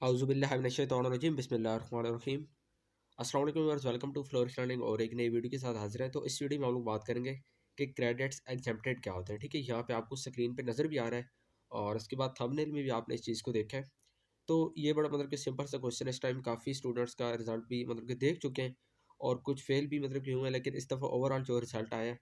औज़ुबिल्लाहि बिस्मिल्लाहिर्रहमानिर्रहीम। अस्सलाम वालेकुम viewers, welcome to Flourish Learning और एक नई वीडियो के साथ हाजिर है। तो इस वीडियो में हम लोग बात करेंगे कि क्रेडिट्स एग्जेम्प्टेड क्या होते हैं। ठीक है, यहाँ पे आपको स्क्रीन पे नज़र भी आ रहा है और उसके बाद थंबनेल में भी आपने इस चीज़ को देखा है। तो ये बड़ा मतलब कि सिंपल सा क्वेश्चन है। इस टाइम काफ़ी स्टूडेंट्स का रिजल्ट भी मतलब कि देख चुके हैं और कुछ फेल भी मतलब कि हुए हैं, लेकिन इस दफ़ा ओवरऑल जो रिजल्ट आया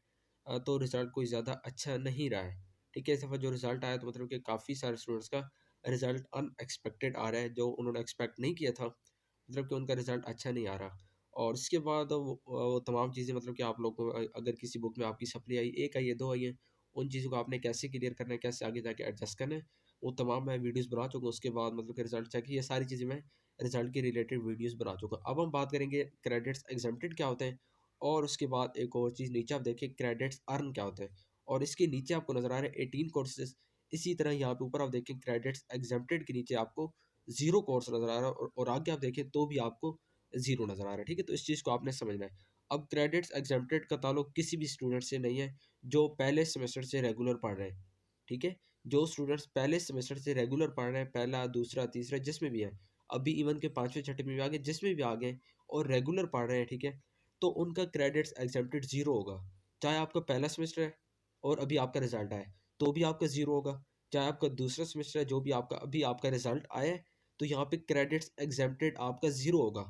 है तो रिजल्ट कोई ज़्यादा अच्छा नहीं रहा है। ठीक है, इस दफ़ा जो रिजल्ट आया तो मतलब कि काफ़ी सारे स्टूडेंट्स का रिजल्ट अनएक्सपेक्टेड आ रहा है, जो उन्होंने एक्सपेक्ट नहीं किया था। मतलब कि उनका रिजल्ट अच्छा नहीं आ रहा। और इसके बाद वो तमाम चीज़ें मतलब कि आप लोग को अगर किसी बुक में आपकी सप्ली आई, 1 आई है, 2 आई है, उन चीज़ों को आपने कैसे क्लियर करना है, कैसे आगे जाके एडजस्ट करना है, वो तमाम मैं वीडियोज़ बना चुका हूँ। उसके बाद मतलब कि रिजल्ट चेक, ये सारी चीज़ें मैं रिजल्ट के रिलेटेड वीडियोज़ बना चुका हूँ। अब हम बात करेंगे क्रेडिट्स एग्जेम्प्टेड क्या होते हैं, और उसके बाद एक और चीज़ नीचे आप देखिए क्रेडिट्स अर्न क्या होते हैं, और इसके नीचे आपको नज़र आ रहे हैं 18 कोर्सेज़। इसी तरह यहाँ पे ऊपर आप देखें क्रेडिट्स एग्जेम्प्टेड के नीचे आपको 0 कोर्स नज़र आ रहा है, और आगे आप देखें तो भी आपको 0 नज़र आ रहा है। ठीक है, तो इस चीज़ को आपने समझना है। अब क्रेडिट्स एग्जेम्प्टेड का ताल्लुक किसी भी स्टूडेंट से नहीं है जो पहले सेमेस्टर से रेगुलर पढ़ रहे हैं। ठीक है, जो स्टूडेंट्स पहले सेमेस्टर से रेगुलर पढ़ रहे हैं, पहला, दूसरा, तीसरा, जिसमें भी है, अभी इवन के 5वें, 6ठे में भी आ गए, जिसमें भी आ गए और रेगुलर पढ़ रहे हैं, ठीक है, तो उनका क्रेडिट्स एग्जेम्प्टेड 0 होगा। चाहे आपका पहला सेमेस्टर है और अभी आपका रिजल्ट आया है, तो भी आपका 0 होगा। चाहे आपका दूसरा सेमेस्टर है, जो भी आपका अभी आपका रिजल्ट आया है, तो यहाँ पे क्रेडिट्स एग्जेम्प्टेड आपका 0 होगा।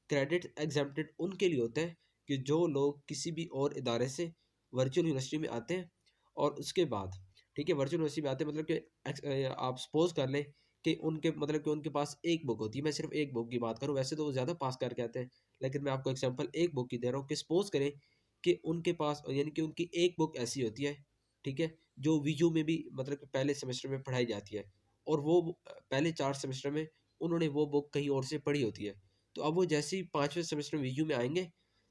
क्रेडिट एग्जेम्प्टेड उनके लिए होता है कि जो लोग किसी भी और इदारे से वर्चुअल यूनिवर्सिटी में आते हैं, और उसके बाद, ठीक है, वर्चुअल यूनिवर्सिटी में आते हैं, मतलब कि आप सपोज कर लें कि उनके मतलब कि उनके पास एक बुक होती है। मैं सिर्फ एक बुक की बात करूँ, वैसे तो वो ज़्यादा पास करके आते हैं, लेकिन मैं आपको एग्जांपल एक बुक की दे रहा हूँ कि सपोज करें कि उनके पास यानी कि उनकी एक बुक ऐसी होती है, ठीक है, जो वीयू में भी मतलब कि पहले सेमेस्टर में पढ़ाई जाती है, और वो पहले 4 सेमेस्टर में उन्होंने वो बुक कहीं और से पढ़ी होती है। तो अब वो जैसे ही 5वें सेमेस्टर में वीयू में आएँगे,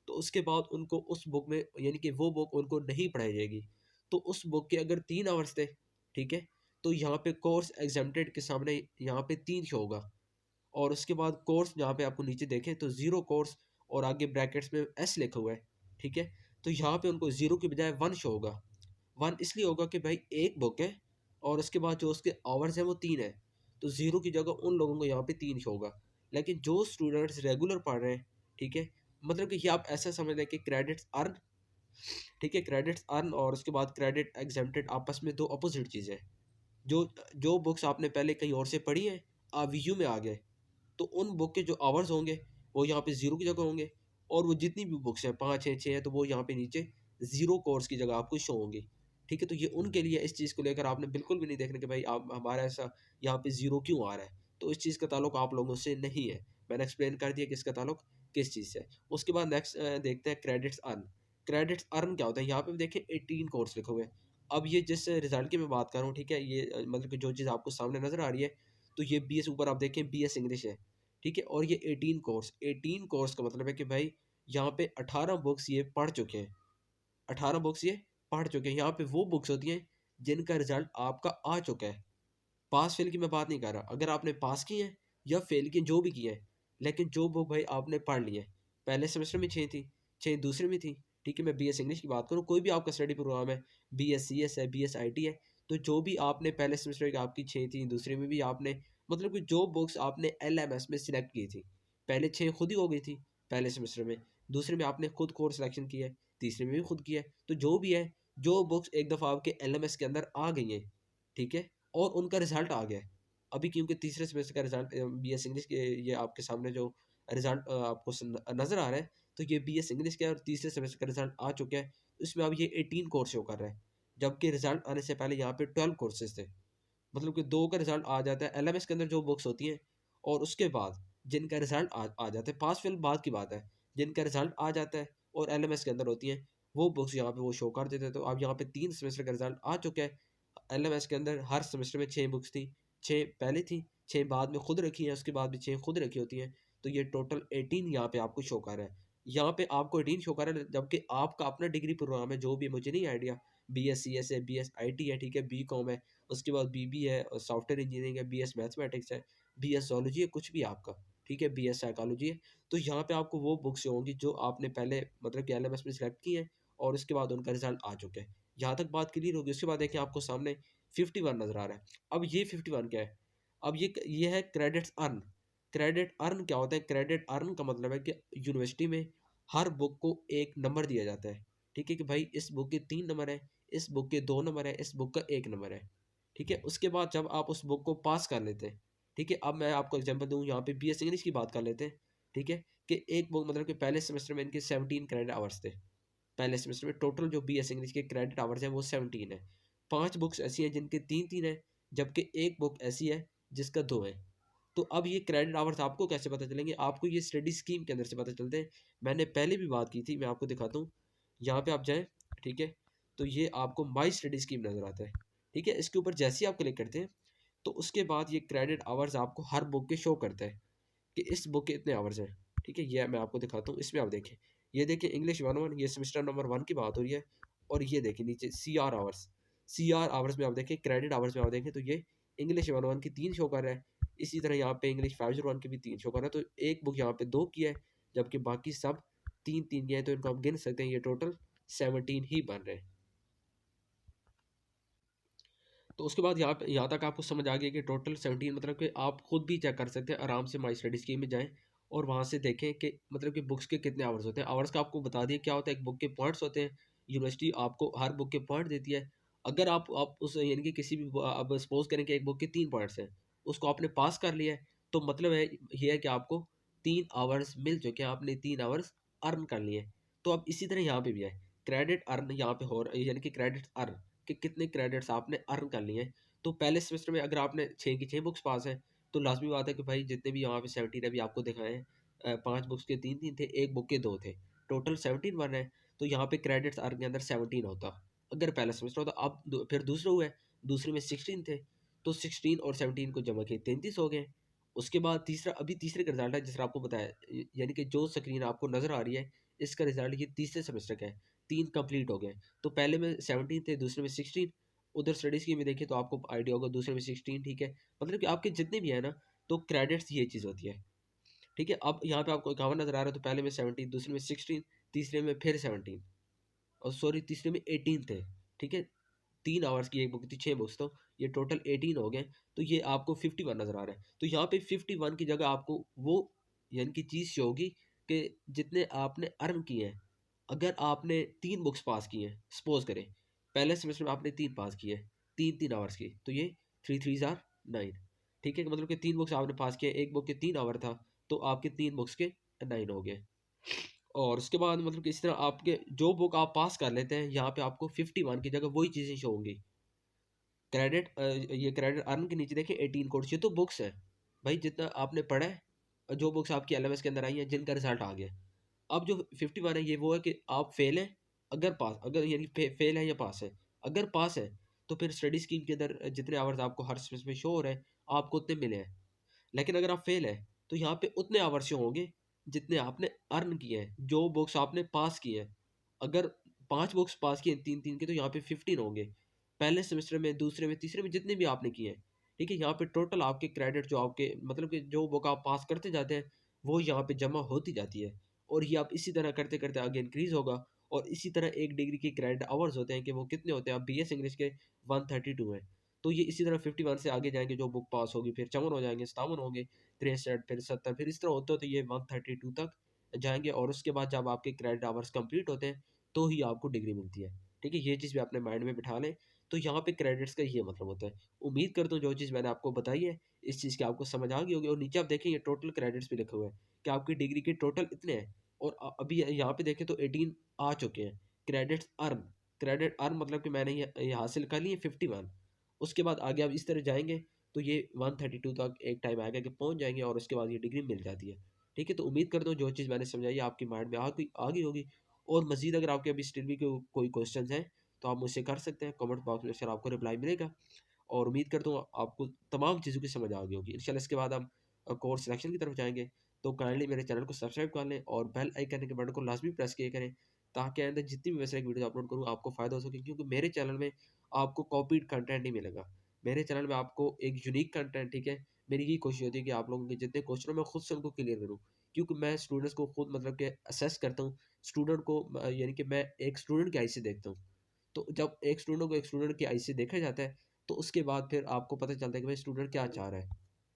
तो उसके बाद उनको उस बुक में यानी कि वो बुक उनको नहीं पढ़ाई जाएगी। तो उस बुक के अगर 3 आवर्स थे, ठीक है, तो यहाँ पे कोर्स एग्जेम्प्टेड के सामने यहाँ पे 3 शो होगा, और उसके बाद कोर्स जहाँ पे आपको नीचे देखें तो 0 कोर्स, और आगे ब्रैकेट्स में एस लिखा हुआ है, ठीक है, तो यहाँ पे उनको 0 की बजाय 1 शो होगा। 1 इसलिए होगा कि भाई एक बुक है और उसके बाद जो उसके आवर्स हैं वो 3 है, तो 0 की जगह उन लोगों को यहाँ पे 3 शो होगा। लेकिन जो स्टूडेंट्स रेगुलर पढ़ रहे हैं, ठीक है, मतलब कि ये आप ऐसा समझ लें कि क्रेडिट्स अर्न, ठीक है, क्रेडिट्स अर्न और उसके बाद क्रेडिट एग्जेम्प्टेड आपस में दो अपोजिट चीज़ें हैं। जो जो बुक्स आपने पहले कहीं और से पढ़ी हैं, आप वीयू में आ गए, तो उन बुक के जो आवर्स होंगे वो यहाँ पे 0 की जगह होंगे, और वो जितनी भी बुक्स हैं 5 हैं, 6 हैं, तो वो यहाँ पे नीचे 0 कोर्स की जगह आपको शो होंगी। ठीक है, तो ये उनके लिए, इस चीज़ को लेकर आपने बिल्कुल भी नहीं देखना कि भाई आप हमारा ऐसा यहाँ पे 0 क्यों आ रहा है। तो इस चीज़ का ताल्लुक आप लोगों से नहीं है। मैंने एक्सप्लेन कर दिया कि इसका ताल्लुक किस चीज़ से है। उसके बाद नेक्स्ट देखते हैं क्रेडिट्स अर्न। क्रेडिट्स अर्न क्या होता है? यहाँ पे भी देखें 18 कोर्स लिखे हुए हैं। अब ये जिस रिज़ल्ट की मैं बात कर रहा हूँ, ठीक है, ये मतलब कि जो चीज़ आपको सामने नज़र आ रही है, तो ये बीएस, ऊपर आप देखें बीएस इंग्लिश है, ठीक है, और ये 18 कोर्स का मतलब है कि भाई यहाँ पे 18 बुक्स ये पढ़ चुके हैं, 18 बुक्स ये पढ़ चुके हैं। यहाँ पे वो बुक्स होती हैं जिनका रिजल्ट आपका आ चुका है। पास फेल की मैं बात नहीं कर रहा, अगर आपने पास की है या फेल की, जो भी किया है, लेकिन जो बुक भाई आपने पढ़ ली है, पहले सेमेस्टर में 6 थी, 6 दूसरे में थी, ठीक है, मैं बीएस इंग्लिश की बात करूँ, कोई भी आपका स्टडी प्रोग्राम है, बीएस सीएस है, बीएस आईटी है, तो जो भी आपने पहले सेमेस्टर की आपकी 6 थी, दूसरे में भी आपने मतलब कि जो बुक्स आपने एलएमएस में सिलेक्ट की थी, पहले 6 खुद ही हो गई थी पहले सेमेस्टर में, दूसरे में आपने खुद कोर्स सिलेक्शन किया है, तीसरे में भी खुद किया है, तो जो भी है, जो बुक्स एक दफ़ा आपके एलएमएस के अंदर आ गई हैं, ठीक है, और उनका रिजल्ट आ गया है। अभी क्योंकि तीसरे सेमेस्टर का रिजल्ट बीएस इंग्लिश के, ये आपके सामने जो रिजल्ट आपको नज़र आ रहा है, तो ये बीएस इंग्लिश का है और तीसरे सेमेस्टर का रिजल्ट आ चुका है। इसमें अब ये 18 कोर्स शो कर रहा है, जबकि रिजल्ट आने से पहले यहाँ पे 12 कोर्सेज थे। मतलब कि 2 का रिजल्ट आ जाता है एलएमएस के अंदर जो बुक्स होती हैं, और उसके बाद जिनका रिजल्ट आ जाता है, पास फेल बाद की बात है, जिनका रिजल्ट आ जाता है और एलएमएस के अंदर होती हैं, वो बुक्स यहाँ पे वो शो कर देते हैं। तो अब यहाँ पे 3 सेमेस्टर का रिजल्ट आ चुका है। एलएमएस के अंदर हर सेमेस्टर में 6 बुक्स थी, 6 पहले थी, 6 बाद में खुद रखी हैं, उसके बाद भी 6 खुद रखी होती हैं, तो ये टोटल 18 यहाँ पे आपको शो कर रहा है। यहाँ पे आपको 18 शो कर रहा है, जबकि आपका अपना डिग्री प्रोग्राम है, जो भी है मुझे नहीं आइडिया, बीएससीएस है, बीएसआईटी है, ठीक है, बीकॉम है, उसके बाद बीबी है, और सॉफ्टवेयर इंजीनियरिंग है, बीएस मैथमेटिक्स है, बीएस ज़ूलॉजी है, कुछ भी आपका, ठीक है, बीएस साइकोलॉजी है। तो यहाँ पे आपको वो बुक्स होंगी जो आपने पहले मतलब कि एलएमएस में सेलेक्ट की हैं, और उसके बाद उनका रिजल्ट आ चुका है। यहाँ तक बात क्लियर होगी। उसके बाद देखिए आपको सामने 51 नज़र आ रहा है। अब ये 51 क्या है? अब ये है क्रेडिट्स अर्न। क्रेडिट अर्न क्या होता है? क्रेडिट अर्न का मतलब है कि यूनिवर्सिटी में हर बुक को एक नंबर दिया जाता है, ठीक है, कि भाई इस बुक के 3 नंबर है, इस बुक के 2 नंबर है, इस बुक का 1 नंबर है, ठीक है। उसके बाद जब आप उस बुक को पास कर लेते हैं, ठीक है, अब मैं आपको एग्जांपल दूं, यहाँ पे बीएस इंग्लिश की बात कर लेते हैं, ठीक है, कि एक बुक मतलब कि पहले सेमेस्टर में इनके 17 क्रेडिट आवर्स थे। पहले सेमेस्टर में टोटल जो बीएस इंग्लिश के क्रेडिट आवर्स हैं वो 17 है। 5 बुक्स ऐसी हैं जिनके 3-3 है, जबकि एक बुक ऐसी है जिसका 2 है। तो अब ये क्रेडिट आवर्स आपको कैसे पता चलेंगे? आपको ये स्टडी स्कीम के अंदर से पता चलते हैं। मैंने पहले भी बात की थी, मैं आपको दिखाता हूँ। यहाँ पे आप जाएँ, ठीक है? तो ये आपको माई स्टडी स्कीम नज़र आता है, ठीक है? इसके ऊपर जैसे ही आप क्लिक करते हैं, तो उसके बाद ये क्रेडिट आवर्स आपको हर बुक के शो करता है कि इस बुक के इतने आवर्स हैं, ठीक है? ये मैं आपको दिखाता हूँ, इसमें आप देखें। ये देखिए इंग्लिश 1-1, ये सेमेस्टर नंबर 1 की बात हो रही है, और ये देखिए नीचे सीआर आवर्स। सीआर आवर्स में आप देखें, क्रेडिट आवर्स में आप देखें, तो ये इंग्लिश 1-1 की 3 शो कर रहा है। इसी तरह यहाँ पे इंग्लिश 501 की भी 3 शो कर रहा है। तो एक बुक यहाँ पे 2 की है, जबकि बाकी सब 3-3 के हैं, तो इनको हम गिन सकते हैं, ये टोटल 17 ही बन रहे हैं। तो उसके बाद यहाँ तक आपको समझ आ गया कि टोटल 17, मतलब कि आप खुद भी चेक कर सकते हैं आराम से, माई स्टडी स्कीम में जाएँ और वहाँ से देखें कि मतलब कि बुक्स के कितने आवर्स होते हैं। आवर्स का आपको बता दिया क्या होता है, एक बुक के पॉइंट्स होते हैं। यूनिवर्सिटी आपको हर बुक के पॉइंट देती है। अगर आप उस यानी कि किसी भी अब सपोज करें कि एक बुक के 3 पॉइंट्स हैं, उसको आपने पास कर लिया है, तो मतलब है ये है कि आपको 3 आवर्स मिल चुके हैं, आपने 3 आवर्स अर्न कर लिए। तो अब इसी तरह यहाँ पे भी है, क्रेडिट अर्न यहाँ पे हो रहा है, यानी कि क्रेडिट अर्न कि कितने क्रेडिट्स आपने अर्न कर लिए हैं। तो पहले सेमेस्टर में अगर आपने 6 की 6 बुक्स पास हैं, तो लाज़मी बात है कि भाई जितने भी यहाँ पे 17 अभी आपको दिखाए हैं, 5 बुक्स के 3-3 थे, 1 बुक के 2 थे। टोटल 17 बन रहे हैं, तो यहाँ पे क्रेडिट्स अर्न के अंदर 17 होता, अगर पहला सेमेस्टर होता। अब फिर दूसरा हुआ है, दूसरे में 16 थे, तो 16 और 17 को जमा किए 33 हो गए। उसके बाद तीसरा, अभी तीसरे का रिजल्ट है, जिस तरह आपको बताया, यानी कि जो स्क्रीन आपको नज़र आ रही है, इसका रिजल्ट ये तीसरे सेमेस्टर का है। 3 कंप्लीट हो गए। तो पहले में 17 थे, दूसरे में 16। उधर स्टडी स्कीम में देखें तो आपको आइडिया होगा, दूसरे में 16, ठीक है। मतलब कि आपके जितने भी है ना, तो क्रेडिट्स ये चीज़ होती है, ठीक है। अब यहाँ पे आपको 51 नजर आ रहा है, तो पहले में 17, दूसरे में 16, तीसरे में फिर 17, और सॉरी तीसरे में 18 थे, ठीक है। 3 आवर्स की एक बुक थी, 6 बुक्स, तो ये टोटल 18 हो गए। तो ये आपको 51 नजर आ रहा है। तो यहाँ पे 51 की जगह आपको वो यानी कि चीज़ शो होगी कि जितने आपने अर्न किए हैं। अगर आपने 3 बुक्स पास की हैं, सपोज करें पहले सेमेस्टर में आपने 3 पास किए, 3-3 आवर्स की, तो ये 3 3 9, ठीक है। मतलब कि 3 बुक्स आपने पास किए, एक बुक के 3 आवर था, तो आपके 3 बुक्स के 9 हो गए। और उसके बाद मतलब कि इस तरह आपके जो बुक आप पास कर लेते हैं, यहाँ पे आपको 51 की जगह वही चीज़ें शो होंगी। क्रेडिट ये क्रेडिट अर्न के नीचे देखिए 18 कोड्स, ये तो बुक्स है भाई, जितना आपने पढ़ा है, जो बुक्स आपकी एलएमएस के अंदर आई हैं, जिनका रिजल्ट आ गया। अब जो 51 है, ये वो है कि आप फेल हैं, अगर पास, अगर यानी फेल है या पास है। अगर पास है, तो फिर स्टडी स्कीम के अंदर जितने आवर्स आपको हर सेमेस्टर में शो हो रहे हैं, आपको उतने मिले हैं। लेकिन अगर आप फेल है, तो यहाँ पे उतने आवर्स शो होंगे जितने आपने अर्न किए हैं, जो बुक्स आपने पास किए हैं। अगर 5 बुक्स पास किए 3-3 के, तो यहाँ पे 15 होंगे। पहले सेमेस्टर में, दूसरे में, तीसरे में, जितने भी आपने किए हैं, ठीक है। यहाँ पे टोटल आपके क्रेडिट जो आपके मतलब कि जो बुक आप पास करते जाते हैं, वो यहाँ पे जमा होती जाती है। और ये आप इसी तरह करते करते आगे इंक्रीज होगा। और इसी तरह एक डिग्री के क्रेडिट आवर्स होते हैं कि वो कितने होते हैं, आप बीएस इंग्लिश के 132 हैं। तो ये इसी तरह 51 से आगे जाएंगे, जो बुक पास होगी फिर 54 हो जाएंगे, 57 होंगे, 63, फिर 70, फिर इस तरह होते होते ये 132 तक जाएंगे। और उसके बाद जब आपके क्रेडिट आवर्स कंप्लीट होते हैं, तो ही आपको डिग्री मिलती है, ठीक है। ये चीज़ भी अपने माइंड में बिठा लें। तो यहाँ पे क्रेडिट्स का ये मतलब होता है। उम्मीद करता हूँ जो चीज़ मैंने आपको बताई है, इस चीज़ की आपको समझ आ गई होगी। और नीचे आप देखेंगे टोटल क्रेडिट्स भी लिखे हुए हैं कि आपकी डिग्री के टोटल इतने हैं। और अभी यहाँ पे देखें तो 18 आ चुके हैं क्रेडिट्स अर्न। क्रेडिट अर्न मतलब कि मैंने ये हासिल कर लिए 51। उसके बाद आगे आप इस तरह जाएंगे, तो ये 132 तक एक टाइम आएगा कि पहुंच जाएंगे, और उसके बाद ये डिग्री मिल जाती है, ठीक है। तो उम्मीद करता हूँ जो चीज़ मैंने समझाई आपकी माइंड में आ गई होगी। और मजीद अगर आपके अभी स्टिल भी कोई क्वेश्चन हैं, तो आप मुझसे कर सकते हैं कमेंट बॉक्स में, सर आपको रिप्लाई मिलेगा। और उम्मीद करता हूँ आपको तमाम चीज़ों की समझ आ गई होगी। इंशाल्लाह इसके बाद हम कोर्स सिलेक्शन की तरफ जाएंगे। तो काइंडली मेरे चैनल को सब्सक्राइब कर लें और बेल आइकन के बटन को लाजमी प्रेस किया करें, ताकि आइंदा जितनी भी वैसे एक वीडियो अपलोड करूँ आपको फ़ायदा हो सके। क्योंकि मेरे चैनल में आपको कॉपीड कंटेंट नहीं मिलेगा। मेरे चैनल में आपको एक यूनिक कंटेंट, ठीक है। मेरी यही कोशिश होती है कि आप लोगों के जितने क्वेश्चन हो, मैं खुद से उनको क्लियर करूँ। क्योंकि मैं स्टूडेंट्स को खुद मतलब कि असेस करता हूँ। स्टूडेंट को यानी कि मैं एक स्टूडेंट की आई से देखता हूँ। तो जब एक स्टूडेंट को एक स्टूडेंट की आई से देखा जाता है, तो उसके बाद फिर आपको पता चलता है कि भाई स्टूडेंट क्या चाह रहा है,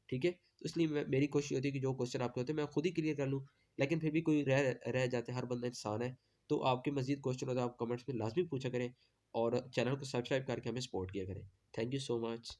ठीक है। तो इसलिए मेरी कोशिश होती है कि जो क्वेश्चन आपके होते हैं मैं खुद ही क्लियर कर लूँ। लेकिन फिर भी कोई रह रह जाते हैं, हर बंदा इंसान है। तो आपके मज़ीद क्वेश्चन हो तो आप कमेंट्स में लाज़मी पूछा करें और चैनल को सब्सक्राइब करके हमें सपोर्ट किया करें। Thank you so much.